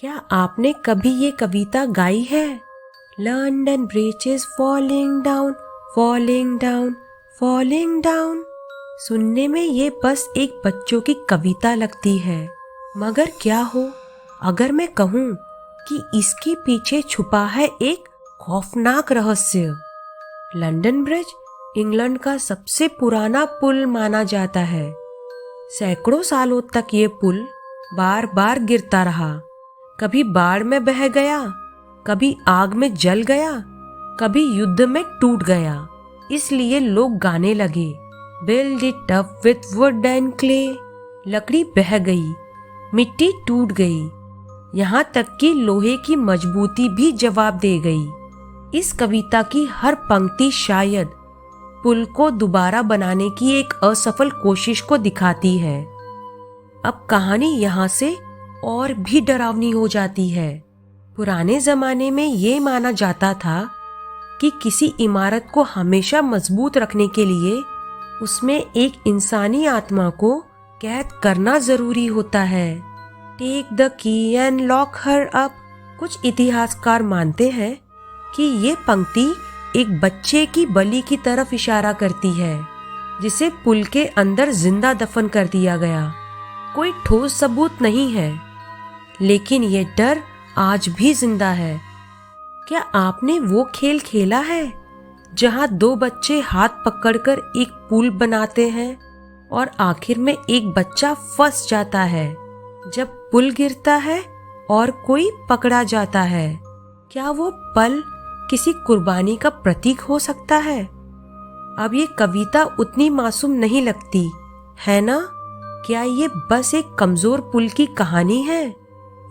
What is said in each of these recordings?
क्या आपने कभी ये कविता गाई है? London bridge is falling down, falling down, falling down. सुनने में ये बस एक बच्चों की कविता लगती है, मगर क्या हो अगर मैं कहूँ कि इसके पीछे छुपा है एक खौफनाक रहस्य। लंदन ब्रिज इंग्लैंड का सबसे पुराना पुल माना जाता है। सैकड़ों सालों तक ये पुल बार बार गिरता रहा। कभी बाढ़ में बह गया, कभी आग में जल गया, कभी युद्ध में टूट गया। इसलिए लोग गाने लगे, build it up with would and clay. लकड़ी बह गई, मिट्टी टूट गई, यहाँ तक कि लोहे की मजबूती भी जवाब दे गई। इस कविता की हर पंक्ति शायद पुल को दोबारा बनाने की एक असफल कोशिश को दिखाती है। अब कहानी यहाँ से और भी डरावनी हो जाती है। पुराने जमाने में ये माना जाता था कि किसी इमारत को हमेशा मजबूत रखने के लिए उसमें एक इंसानी आत्मा को कैद करना जरूरी होता है। Take the key and lock her up. कुछ इतिहासकार मानते हैं कि ये पंक्ति एक बच्चे की बलि की तरफ इशारा करती है, जिसे पुल के अंदर जिंदा दफन कर दिया गया। कोई ठोस सबूत नहीं है, लेकिन ये डर आज भी जिंदा है। क्या आपने वो खेल खेला है जहां दो बच्चे हाथ पकड़कर एक पुल बनाते हैं और आखिर में एक बच्चा फंस जाता है जब पुल गिरता है और कोई पकड़ा जाता है? क्या वो पल किसी कुर्बानी का प्रतीक हो सकता है? अब ये कविता उतनी मासूम नहीं लगती है ना? क्या ये बस एक कमजोर पुल की कहानी है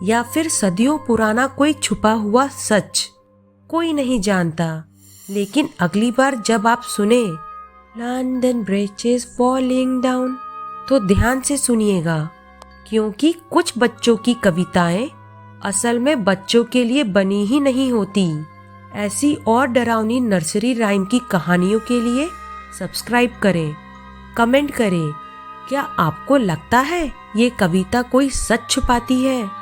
या फिर सदियों पुराना कोई छुपा हुआ सच? कोई नहीं जानता। लेकिन अगली बार जब आप सुने London bridge is falling down, तो ध्यान से सुनिएगा, क्योंकि कुछ बच्चों की कविताएं असल में बच्चों के लिए बनी ही नहीं होती। ऐसी और डरावनी नर्सरी राइम की कहानियों के लिए सब्सक्राइब करें, कमेंट करें। क्या आपको लगता है ये कविता कोई सच छुपाती है?